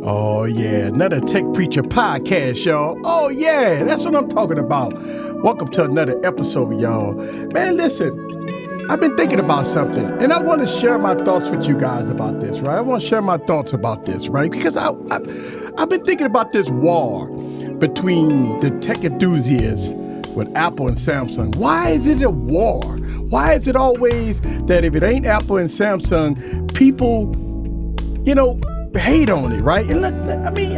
Oh, yeah, another Tech Preacher podcast, y'all. Oh, yeah, that's what I'm talking about. Welcome to another episode, y'all. Man, listen, I've been thinking about something, and I want to share my thoughts with you guys about this, right? I want to share my thoughts about this, right? Because I've been thinking about this war between the tech enthusiasts with Apple and Samsung. Why is it a war? Why is it always that if it ain't Apple and Samsung, people, hate on it, right? And look, I mean,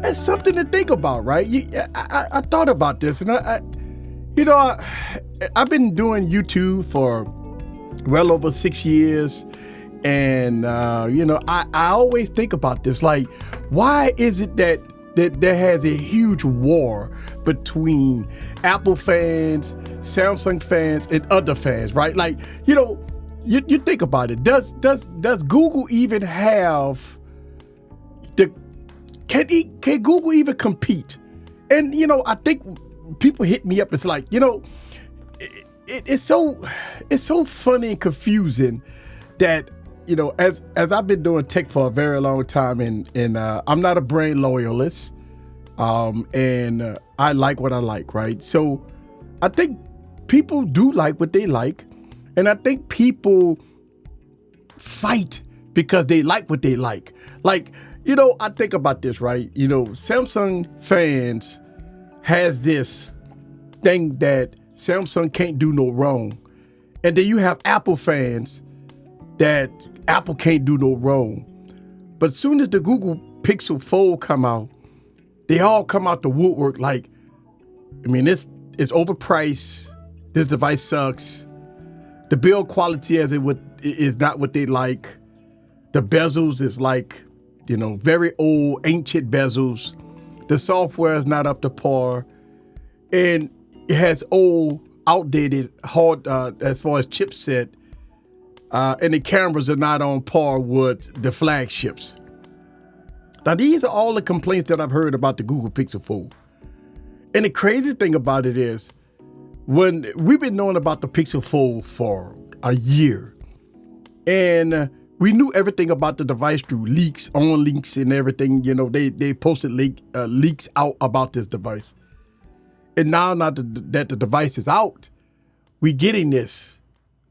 it's something to think about, right? I thought about this, and I've been doing YouTube for well over 6 years, and I always think about this, like, why is it that there has a huge war between Apple fans, Samsung fans, and other fans, right? Like, you think about it. Does Google even have can Google even compete? And I think people hit me up. It's like, it's so funny and confusing that as I've been doing tech for a very long time, and I'm not a brand loyalist, and I like what I like, right? So I think people do like what they like, and I think people fight because they like what they like. Like, I think about this, right? Samsung fans has this thing that Samsung can't do no wrong. And then you have Apple fans that Apple can't do no wrong. But as soon as the Google Pixel Fold come out, they all come out the woodwork like, it's overpriced. This device sucks. The build quality is not what they like. The bezels is like, very old, ancient bezels. The software is not up to par. And it has old, outdated, hard, as far as chipset. And the cameras are not on par with the flagships. Now, these are all the complaints that I've heard about the Google Pixel Fold. And the crazy thing about it is, when we've been knowing about the Pixel Fold for a year, and we knew everything about the device through leaks, and everything. They posted leaks out about this device. And now that the device is out, we're getting this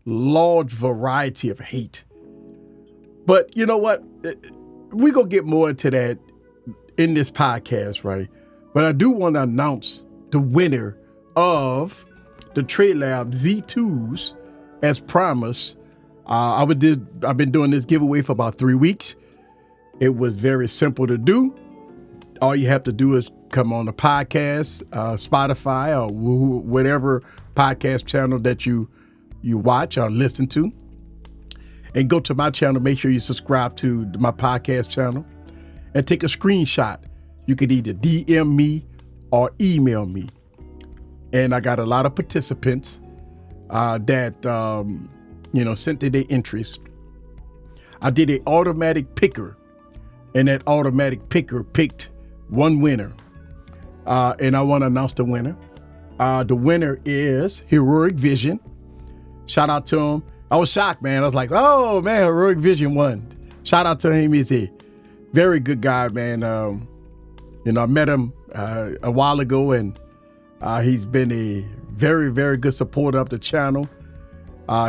large variety of hate. But you know what? We're going to get more into that in this podcast, right? But I do want to announce the winner of the TradeLab Z2s as promised. I've been doing this giveaway for about 3 weeks. It was very simple to do. All you have to do is come on the podcast, Spotify, or whatever podcast channel that you watch or listen to, and go to my channel. Make sure you subscribe to my podcast channel and take a screenshot. You could either DM me or email me. And I got a lot of participants that sent their interest. I did an automatic picker, and that automatic picker picked one winner. And I want to announce the winner. The winner is Heroic Vision. Shout out to him. I was shocked, man. I was like, oh, man, Heroic Vision won. Shout out to him. He's a very good guy, man. I met him a while ago, and he's been a very, very good supporter of the channel.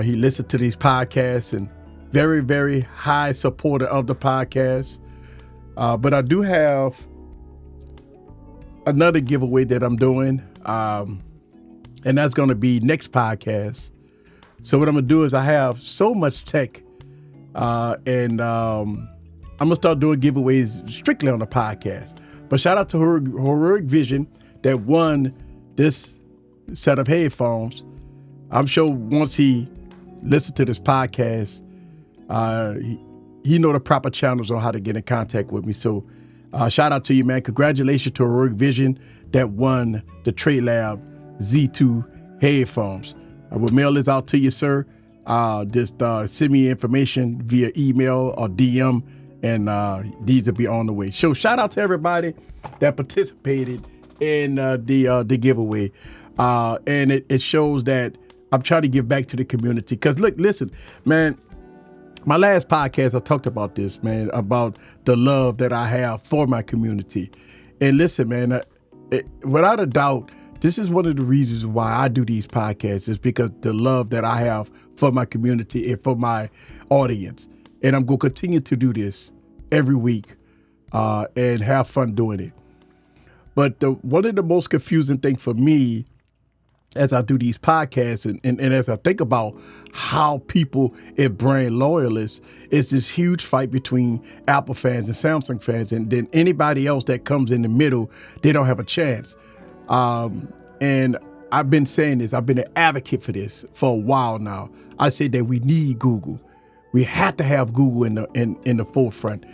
He listened to these podcasts, and very, very high supporter of the podcast. But I do have another giveaway that I'm doing, and that's going to be next podcast. So what I'm going to do is, I have so much tech, and I'm going to start doing giveaways strictly on the podcast. But shout out to Heroic Vision that won this set of headphones. I'm sure once he listens to this podcast, he know the proper channels on how to get in contact with me. So shout out to you, man. Congratulations to Heroic Vision that won the TradeLab Z2 headphones. I will mail this out to you, sir. Just send me information via email or DM, and these will be on the way. So shout out to everybody that participated in the giveaway. And it shows that I'm trying to give back to the community. Because look, listen, man, My last podcast, I talked about this, man, about the love that I have for my community. And listen, man, without a doubt, this is one of the reasons why I do these podcasts, is because the love that I have for my community and for my audience. And I'm going to continue to do this every week and have fun doing it. But one of the most confusing things for me as I do these podcasts and as I think about how people are brand loyalists, is this huge fight between Apple fans and Samsung fans. And then anybody else that comes in the middle, they don't have a chance. And I've been saying this, I've been an advocate for this for a while now. I say that we need Google. We have to have Google in the forefront.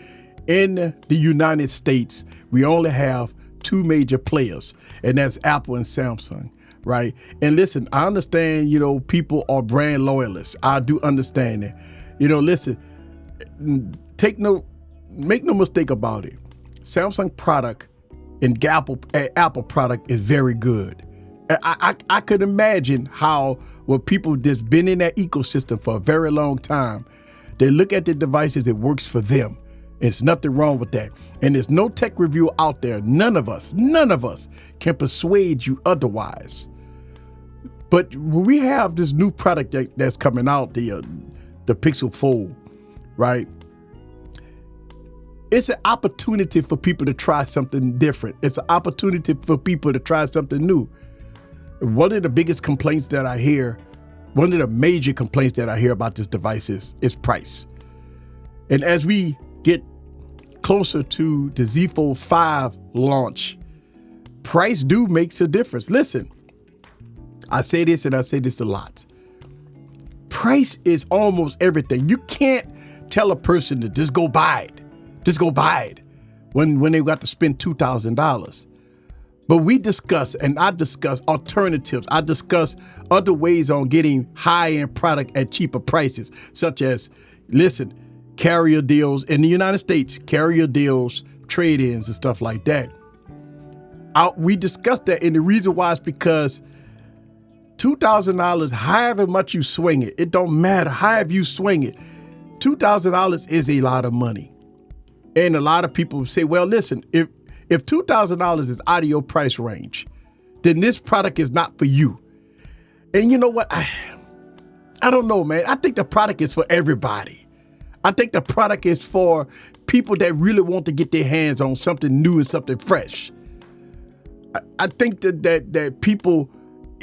In the United States, we only have two major players, and that's Apple and Samsung. Right. And listen, I understand, people are brand loyalists. I do understand that. Listen, make no mistake about it. Samsung product and Apple product is very good. I could imagine how people that's been in that ecosystem for a very long time, they look at the devices, it works for them. There's nothing wrong with that. And there's no tech review out there. None of us can persuade you otherwise. But we have this new product that's coming out, the Pixel Fold, right? It's an opportunity for people to try something different. It's an opportunity for people to try something new. One of the biggest complaints that I hear, one of the major complaints that I hear about this device is price. And as we get closer to the Z Fold 5 launch, price makes a difference. Listen, I say this and I say this a lot. Price is almost everything. You can't tell a person to just go buy it. Just go buy it when they got to spend $2,000. But we discuss, and I discuss alternatives. I discuss other ways on getting high-end product at cheaper prices, such as, listen, carrier deals in the United States, carrier deals, trade-ins and stuff like that. We discussed that, and the reason why is because $2,000, however much you swing it, it don't matter however you swing it. $2,000 is a lot of money. And a lot of people say, well, listen, if $2,000 is out of your price range, then this product is not for you. And you know what? I don't know, man. I think the product is for everybody. I think the product is for people that really want to get their hands on something new and something fresh. I think that people,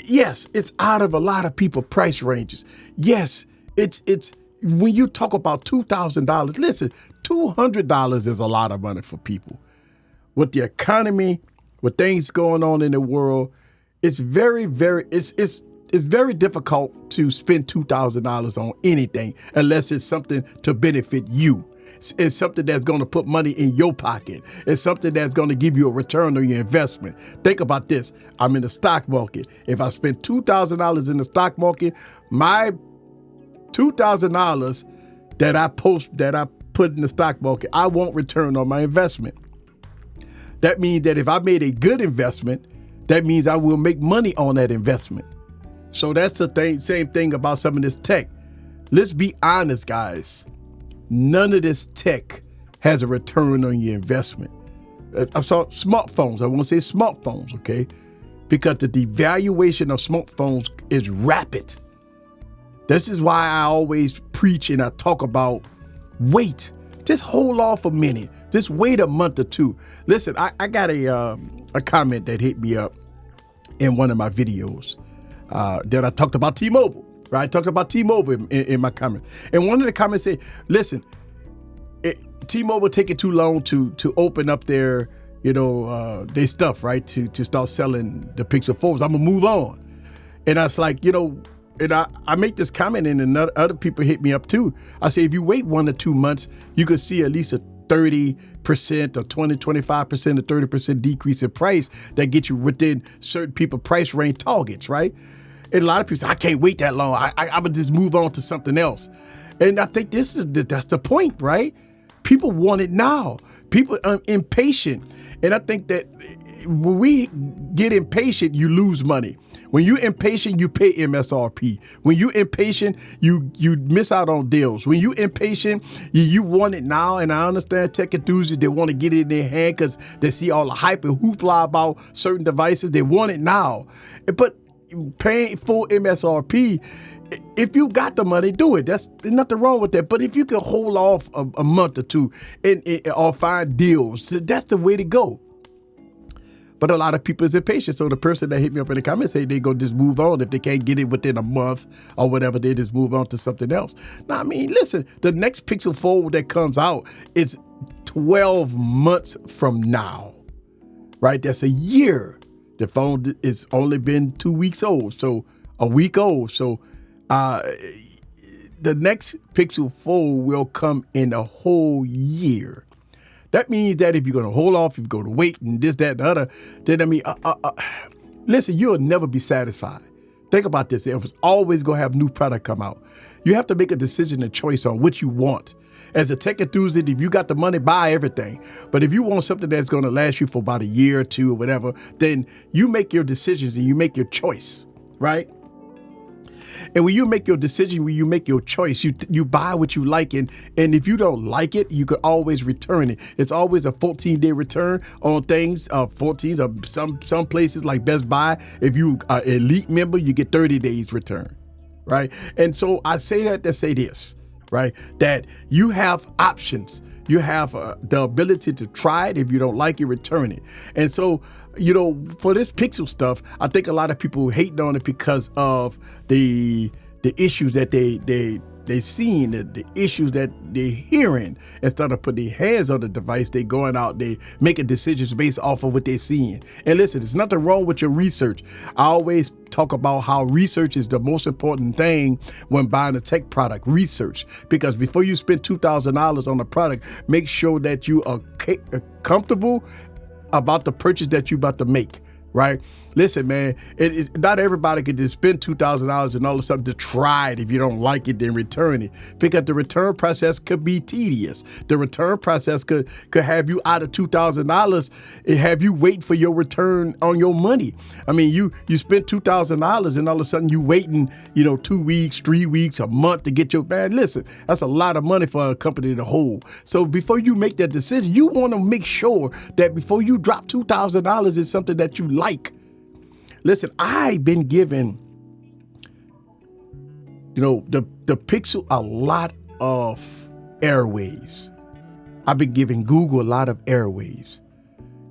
yes, it's out of a lot of people price ranges. Yes, it's when you talk about $2,000, listen, $200 is a lot of money for people. With the economy, with things going on in the world, it's very, very, it's very difficult to spend $2,000 on anything unless it's something to benefit you. It's something that's going to put money in your pocket. It's something that's going to give you a return on your investment. Think about this. I'm in the stock market. If I spend $2,000 in the stock market, my $2,000 that I put in the stock market, I won't return on my investment. That means that if I made a good investment, that means I will make money on that investment. So that's the same thing about some of this tech. Let's be honest, guys. None of this tech has a return on your investment. I saw smartphones. I want to say smartphones, okay? Because the devaluation of smartphones is rapid. This is why I always preach and I talk about wait. Just hold off a minute. Just wait a month or two. Listen, I got a comment that hit me up in one of my videos that I talked about T-Mobile. Right? I talked about T-Mobile in my comment. And one of the comments said, listen, T-Mobile taking too long to open up their their stuff, right? To start selling the Pixel 4s. I'm going to move on. And I was like, and I make this comment and other people hit me up too. I say, if you wait 1 or 2 months, you could see at least a 30% or 20, 25% or 30% decrease in price that gets you within certain people price range targets, right? And a lot of people say, I can't wait that long. I'm going to just move on to something else. And I think that's the point, right? People want it now. People are impatient. And I think that when we get impatient, you lose money. When you're impatient, you pay MSRP. When you're impatient, you miss out on deals. When you're impatient, you want it now. And I understand tech enthusiasts, they want to get it in their hand because they see all the hype and hoopla about certain devices. They want it now. But paying full MSRP, if you got the money, do it. There's nothing wrong with that. But if you can hold off a month or two or find deals, that's the way to go. But a lot of people is impatient. So the person that hit me up in the comments say they go just move on. If they can't get it within a month or whatever, they just move on to something else. Now, I mean, listen, the next Pixel Fold that comes out is 12 months from now, right? That's a year. The phone is only been 2 weeks old, so a week old. So the next Pixel Fold will come in a whole year. That means that if you're going to hold off, if you're going to wait and this, that, and the other, then I mean, listen, you'll never be satisfied. Think about this. There's always going to have new product come out. You have to make a decision and choice on what you want. As a tech enthusiast, if you got the money, buy everything. But if you want something that's going to last you for about a year or two or whatever, then you make your decisions and you make your choice, right? And when you make your decision, when you make your choice, you buy what you like. And if you don't like it, you can always return it. It's always a 14-day return on things. 14 of some places like Best Buy, if you are an elite member, you get 30 days return, right? And so I say that to say this, right? That you have options. You have the ability to try it. If you don't like it, return it. And so, you know, for this Pixel stuff, I think a lot of people hating on it because of the issues that they seeing, the issues that they're hearing. Instead of putting their hands on the device, they going out, they making decisions based off of what they're seeing. And listen, there's nothing wrong with your research. I always talk about how research is the most important thing when buying a tech product. Research, because before you spend $2,000 on a product, make sure that you are comfortable about the purchase that you're about to make. Right? Listen, man, not everybody can just spend $2,000 and all of a sudden to try it. If you don't like it, then return it. Because the return process could be tedious. The return process could have you out of $2,000 and have you wait for your return on your money. I mean, you spent $2,000 and all of a sudden you waiting, 2 weeks, 3 weeks, a month to get your man. Listen, that's a lot of money for a company to hold. So before you make that decision, you want to make sure that before you drop $2,000 is something that you like. Listen, I've been given, the Pixel a lot of airwaves. I've been giving Google a lot of airwaves.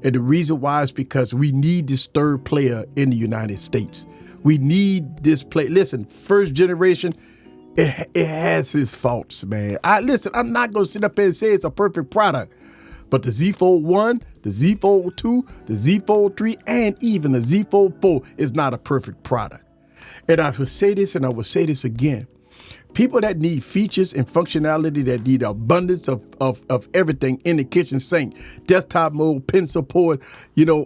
And the reason why is because we need this third player in the United States. We need this play. Listen, first generation, it has its faults, man. I'm not going to sit up here and say it's a perfect product. But the Z Fold 1, the Z Fold 2, the Z Fold 3, and even the Z Fold 4 is not a perfect product. And I will say this and I will say this again. People that need features and functionality, that need abundance of everything in the kitchen sink, desktop mode, pen support,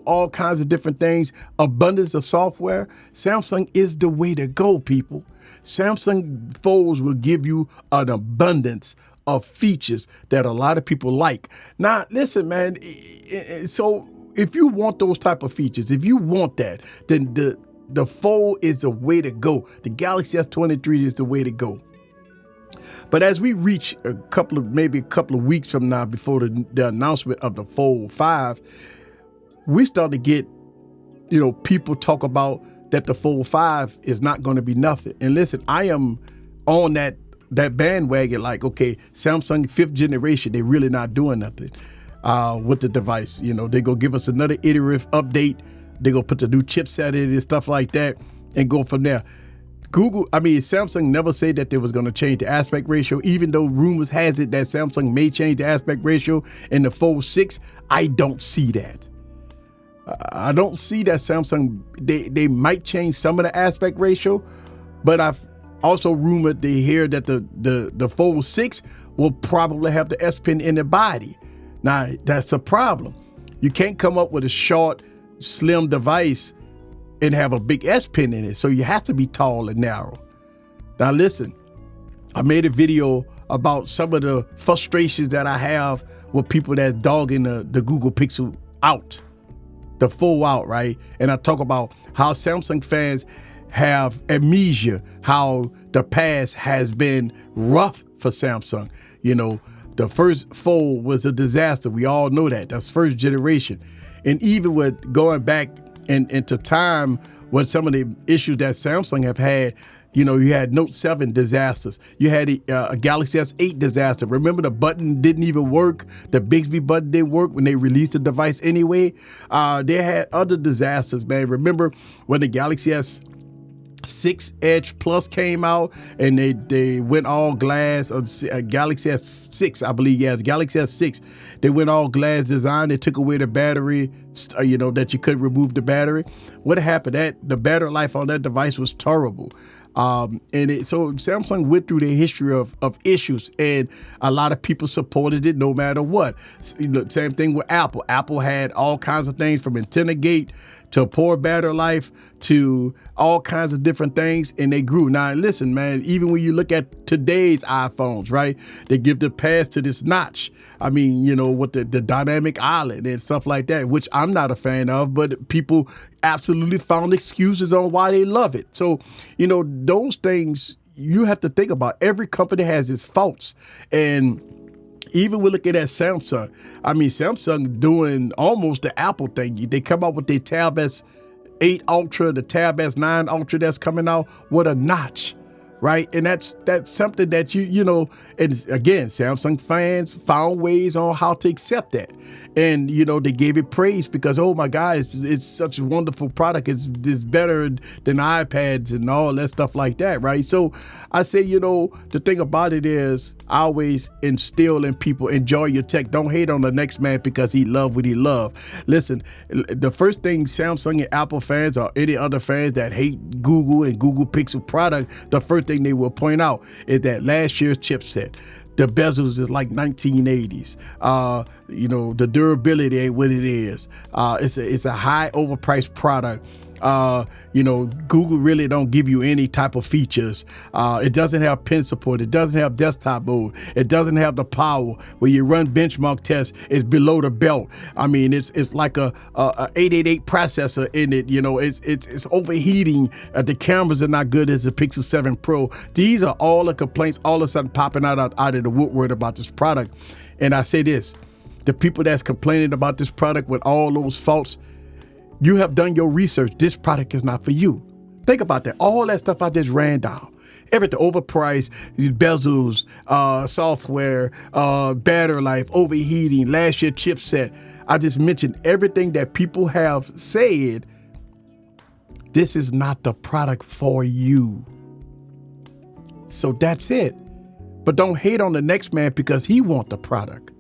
all kinds of different things, abundance of software, Samsung is the way to go, people. Samsung Folds will give you an abundance of features that a lot of people like. Now, listen, man, so if you want those type of features, if you want that, then the Fold is the way to go. The Galaxy S23 is the way to go. But as we reach maybe a couple of weeks from now before the announcement of the Fold 5, we start to get, people talk about that the Fold 5 is not going to be nothing. And listen, I am on that bandwagon, like, okay, Samsung 5th generation, they're really not doing nothing with the device. They're going to give us another iterative update. They're going to put the new chipset in and stuff like that and go from there. Samsung never said that they was going to change the aspect ratio, even though rumors has it that Samsung may change the aspect ratio in the Fold 6. I don't see that. I don't see that Samsung, they might change some of the aspect ratio, but I've also rumored to hear that the Fold 6 will probably have the S Pen in the body. Now, that's a problem. You can't come up with a short, slim device and have a big S Pen in it. So you have to be tall and narrow. Now, listen, I made a video about some of the frustrations that I have with people that's dogging the Google Pixel out, the Fold out, right? And I talk about how Samsung fans have amnesia how the past has been rough for Samsung. The first Fold was a disaster. We all know that. That's first generation. And even with going back into time with some of the issues that Samsung have had, you had Note 7 disasters. You had a Galaxy S8 disaster. Remember, the button didn't even work. The Bixby button didn't work when they released the device anyway. They had other disasters, man. Remember when the Galaxy S6 Edge Plus came out and they went all glass, Galaxy S6, I believe, yes, Galaxy S6, they went all glass design. They took away the battery, that you couldn't remove the battery. What happened? The battery life on that device was terrible. So Samsung went through the history of issues, and a lot of people supported it no matter what. Same thing with Apple. Apple had all kinds of things from antenna gate to poor battery life to all kinds of different things, and they grew. Now, listen, man, even when you look at today's iPhones, right, they give the pass to this notch. I mean, with the dynamic island and stuff like that, which I'm not a fan of, but people absolutely found excuses on why they love it. So, those things you have to think about. Every company has its faults. And even we're looking at Samsung. I mean, Samsung doing almost the Apple thing. They come out with their Tab S8 Ultra, the Tab S9 Ultra that's coming out with a notch, right? And that's something that and again, Samsung fans found ways on how to accept that. And, they gave it praise because, oh my God, it's such a wonderful product. It's better than iPads and all that stuff like that, right? So I say, the thing about it is I always instill in people, enjoy your tech. Don't hate on the next man because he love what he love. Listen, the first thing Samsung and Apple fans or any other fans that hate Google and Google Pixel product, the first thing they will point out is that last year's chipset. The bezels is like 1980s. The durability ain't what it is. It's a high overpriced product. Google really don't give you any type of features. It doesn't have pen support. It doesn't have desktop mode. It doesn't have the power. When you run benchmark tests, it's below the belt. I mean, it's like a 888 processor in it. It's overheating. The cameras are not good as the Pixel 7 Pro. These are all the complaints all of a sudden popping out of the woodwork about this product. And I say this, the people that's complaining about this product with all those faults, you have done your research. This product is not for you. Think about that. All that stuff I just ran down. Everything overpriced, bezels, software, battery life, overheating, last year chipset. I just mentioned everything that people have said. This is not the product for you. So that's it. But don't hate on the next man because he wants the product.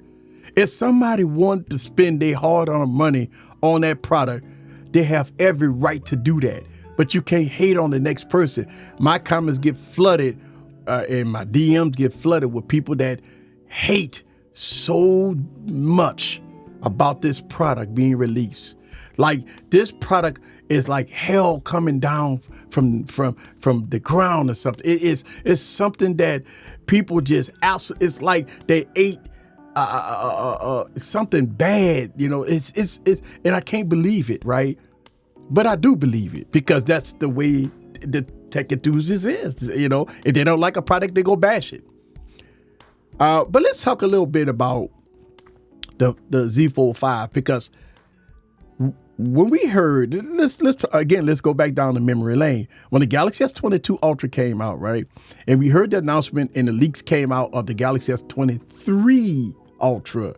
If somebody wants to spend their hard-earned money on that product, they have every right to do that. But you can't hate on the next person. My comments get flooded and my DMs get flooded with people that hate so much about this product being released. Like, this product is like hell coming down from the ground or something. It's something that people just it's like they ate something bad, it's and I can't believe it, right? But I do believe it because that's the way the tech enthusiast is, If they don't like a product, they go bash it. But let's talk a little bit about the Z Fold 5 because when we heard, let's go back down the memory lane. When the Galaxy S22 Ultra came out, right? And we heard the announcement and the leaks came out of the Galaxy S23 Ultra.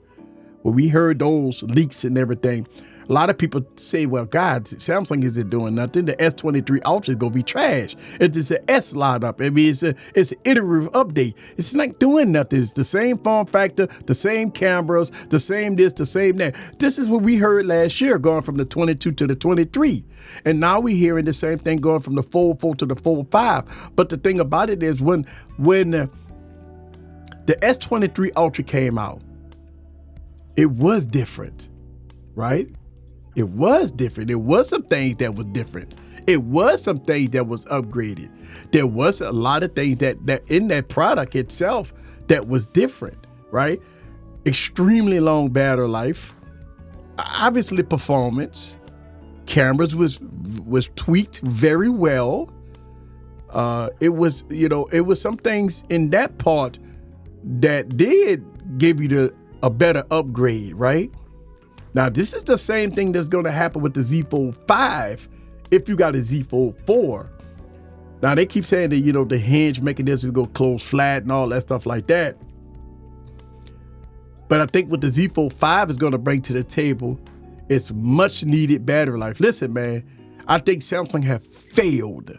When we heard those leaks and everything, a lot of people say, well, God, Samsung isn't doing nothing. The S23 Ultra is going to be trash. It's just an S lineup. I mean, it's an iterative update. It's not doing nothing. It's the same form factor, the same cameras, the same this, the same that. This is what we heard last year, going from the 22 to the 23. And now we're hearing the same thing going from the Fold 4 to the Fold 5. But the thing about it is when the S23 Ultra came out, it was different, right? It was different. It was some things that was different. It was some things that was upgraded. There was a lot of things that in that product itself that was different, right? Extremely long battery life, obviously performance, cameras was tweaked very well. It was, it was some things in that part that did give you a better upgrade, right? Now, this is the same thing that's going to happen with the Z Fold 5 if you got a Z Fold 4. Now, they keep saying that, the hinge mechanism go close flat and all that stuff like that. But I think what the Z Fold 5 is going to bring to the table is much needed battery life. Listen, man, I think Samsung have failed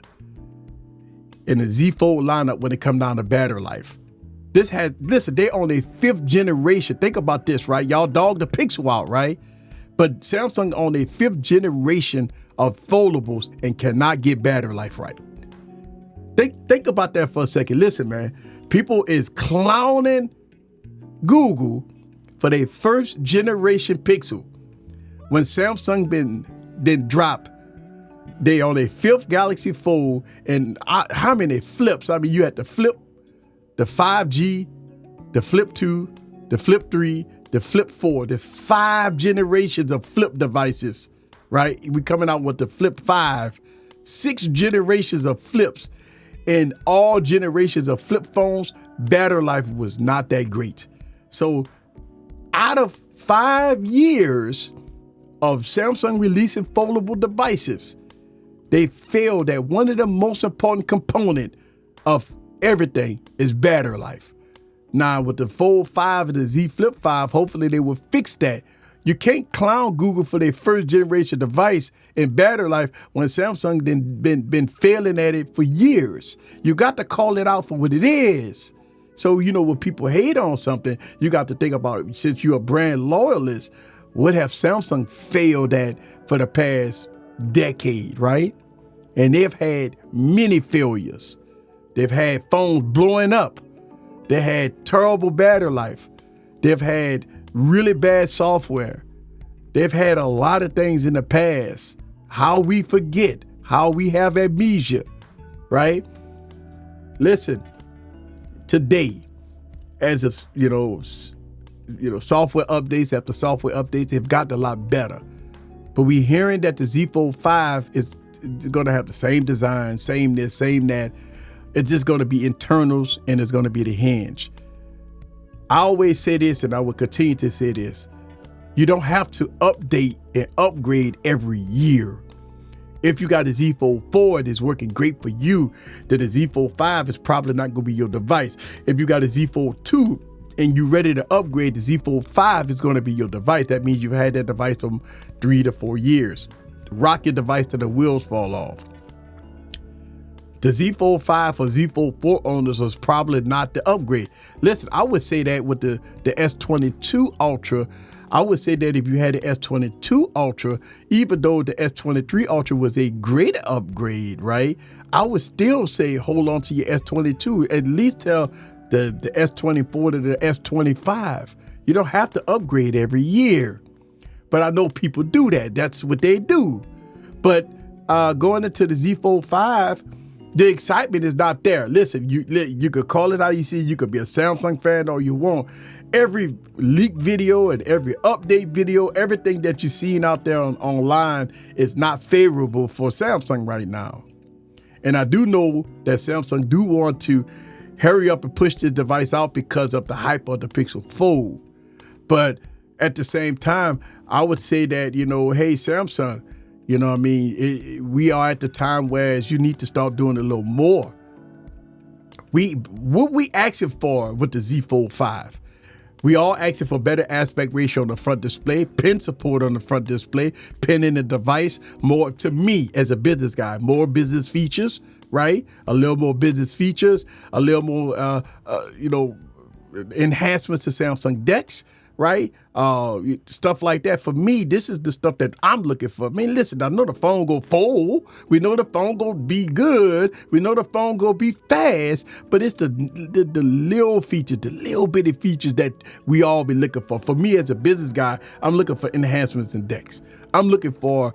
in the Z Fold lineup when it comes down to battery life. Listen, they on a 5th generation. Think about this, right? Y'all dog the Pixel out, right? But Samsung on a 5th generation of foldables and cannot get battery life right. Think about that for a second. Listen, man, people is clowning Google for their 1st generation Pixel. When Samsung didn't drop, they on a 5th Galaxy Fold, and how many flips? I mean, you had the Flip, the 5G, the Flip 2, the Flip 3, the Flip 4. There's 5 generations of flip devices, right? We coming out with the Flip 5, 6 generations of flips, and all generations of flip phones. Battery life was not that great. So out of 5 years of Samsung releasing foldable devices, they failed that one of the most important component of everything is battery life. Now, with the Fold 5 and the Z Flip 5, hopefully they will fix that. You can't clown Google for their 1st generation device in battery life when Samsung been failing at it for years. You got to call it out for what it is. So, when people hate on something, you got to think about, since you're a brand loyalist, what have Samsung failed at for the past decade, right? And they've had many failures. They've had phones blowing up. They had terrible battery life. They've had really bad software. They've had a lot of things in the past. How we forget, how we have amnesia, right? Listen, today, as of, software updates after software updates have gotten a lot better. But we're hearing that the Z Fold 5 is going to have the same design, same this, same that. It's just going to be internals, and it's going to be the hinge. I always say this, and I will continue to say this. You don't have to update and upgrade every year. If you got a Z Fold 4 that's working great for you, then the Z Fold 5 is probably not going to be your device. If you got a Z Fold 2 and you're ready to upgrade, the Z Fold 5 is going to be your device. That means you've had that device from 3 to 4 years. Rock your device till the wheels fall off. The Z Fold 5 or Z Fold 4 owners was probably not the upgrade. Listen, I would say that with the S22 Ultra, I would say that if you had the S22 Ultra, even though the S23 Ultra was a great upgrade, right? I would still say hold on to your S22, at least tell the S24 to the S25. You don't have to upgrade every year. But I know people do that. That's what they do. But going into the Z Fold 5, the excitement is not there. Listen, you could call it how you see. You could be a Samsung fan all you want. Every leak video and every update video, everything that you're seeing out there online is not favorable for Samsung right now. And I do know that Samsung do want to hurry up and push this device out because of the hype of the Pixel Fold. But at the same time, I would say that, hey, Samsung, we are at the time where you need to start doing a little more. What we asking for with the Z Fold 5? We all asking for better aspect ratio on the front display, pen support on the front display, pen in the device, more, to me as a business guy, more business features, right? A little more business features, a little more, enhancements to Samsung DeX, right? Stuff like that. For me, this is the stuff that I'm looking for. I mean, listen, I know the phone go fold. We know the phone go be good. We know the phone go be fast. But it's the little features, the little bitty features that we all be looking for. For me as a business guy, I'm looking for enhancements in DeX. I'm looking for,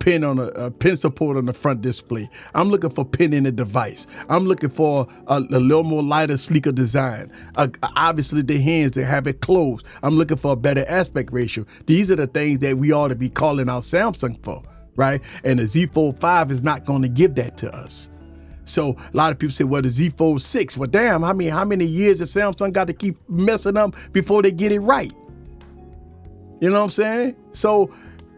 pen on pen support on the front display. I'm looking for pen in the device. I'm looking for a little more lighter, sleeker design. Obviously, the hands that have it closed. I'm looking for a better aspect ratio. These are the things that we ought to be calling out Samsung for, right? And the Z Fold 5 is not going to give that to us. So a lot of people say, well, the Z Fold 6. Well, damn, how many years has Samsung got to keep messing up before they get it right? You know what I'm saying? So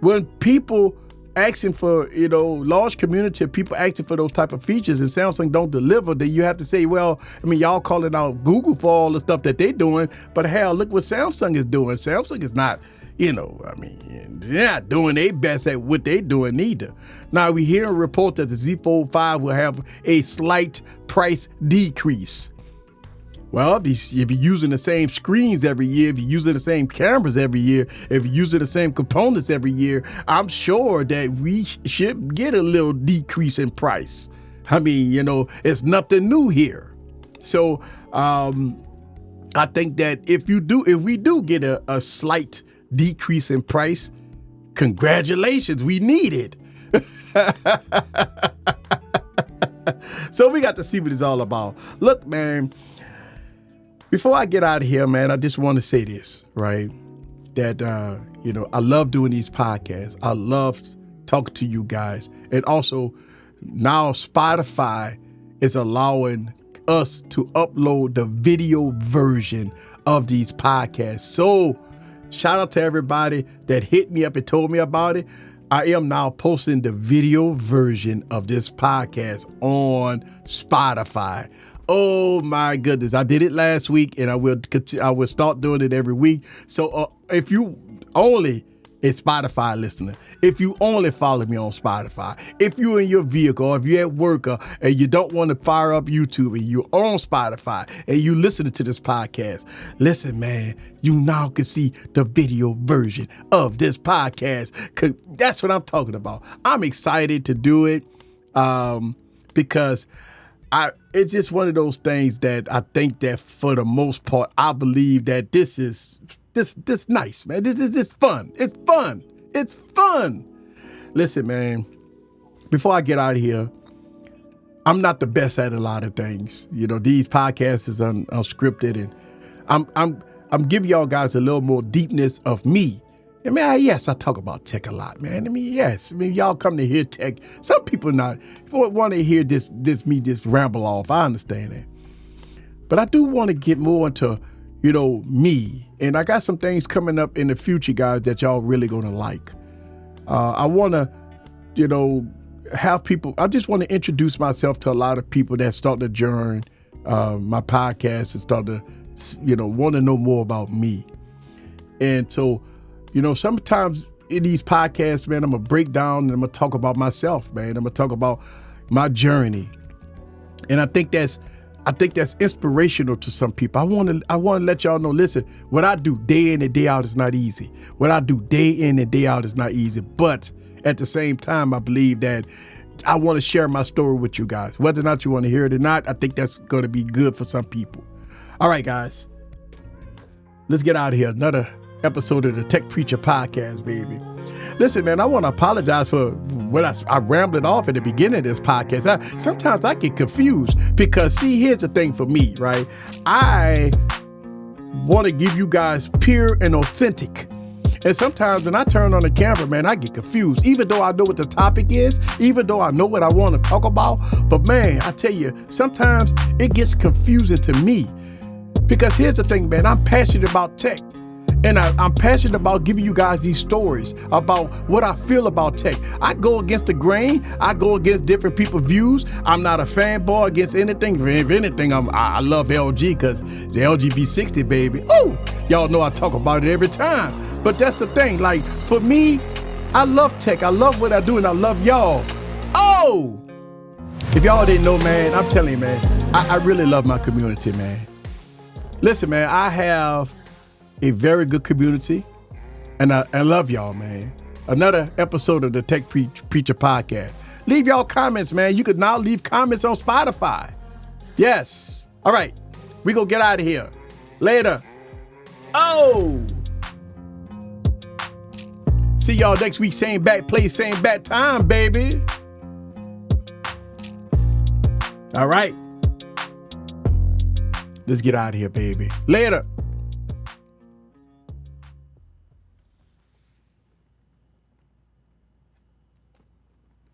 when people asking for, large community of people asking for those type of features and Samsung don't deliver, then you have to say, well, y'all calling out Google for all the stuff that they're doing, but hell, look what Samsung is doing. Samsung is not, they're not doing their best at what they're doing either. Now, we hear a report that the Z Fold 5 will have a slight price decrease. Well, if you're using the same screens every year, if you're using the same cameras every year, if you're using the same components every year, I'm sure that we should get a little decrease in price. It's nothing new here. So I think that if we do get a slight decrease in price, congratulations, we need it. So we got to see what it's all about. Look, man. Before I get out of here, man, I just want to say this, right? That, I love doing these podcasts. I love talking to you guys. And also, now Spotify is allowing us to upload the video version of these podcasts. So, shout out to everybody that hit me up and told me about it. I am now posting the video version of this podcast on Spotify. Oh my goodness. I did it last week and I will start doing it every week. So if you only a Spotify listener, if you only follow me on Spotify, if you're in your vehicle or if you're at work and you don't want to fire up YouTube and you're on Spotify and you listening to this podcast, listen, man, you now can see the video version of this podcast. 'Cause that's what I'm talking about. I'm excited to do it because it's just one of those things that I think that for the most part, I believe that this is nice, man. This is fun. It's fun. It's fun. Listen, man, before I get out of here, I'm not the best at a lot of things. These podcasts is unscripted, and I'm giving y'all guys a little more deepness of me. Yes, I talk about tech a lot, man. Yes. Y'all come to hear tech. Some people want to hear me just ramble off. I understand that. But I do want to get more into, me. And I got some things coming up in the future, guys, that y'all really going to like. I want to, have people. I just want to introduce myself to a lot of people that start to join my podcast and start to, want to know more about me. And so, sometimes in these podcasts, man, I'm going to break down and I'm going to talk about myself, man. I'm going to talk about my journey. And I think that's inspirational to some people. I want to let y'all know, listen, what I do day in and day out is not easy. What I do day in and day out is not easy. But at the same time, I believe that I want to share my story with you guys. Whether or not you want to hear it or not, I think that's going to be good for some people. All right, guys, let's get out of here. Another episode of the Tech Preacher Podcast, baby. Listen, man, I want to apologize for when I rambled off at the beginning of this podcast. Sometimes I get confused because, see, here's the thing for me, right? I want to give you guys pure and authentic. And sometimes when I turn on the camera, man, I get confused, even though I know what the topic is, even though I know what I want to talk about. But, man, I tell you, sometimes it gets confusing to me because here's the thing, man, I'm passionate about tech. And I'm passionate about giving you guys these stories about what I feel about tech. I go against the grain. I go against different people's views. I'm not a fanboy against anything. If anything, I love LG because the LG V60, baby. Oh, y'all know I talk about it every time. But that's the thing. Like, for me, I love tech. I love what I do, and I love y'all. Oh! If y'all didn't know, man, I'm telling you, man, I really love my community, man. Listen, man, I have a very good community, and I love y'all, man. Another episode of the Tech Preacher Podcast. Leave y'all comments, man. You could now leave comments on Spotify. Yes. All right. We gonna get out of here. Later. Oh! See y'all next week. Same bat place, same bat time, baby. All right. Let's get out of here, baby. Later.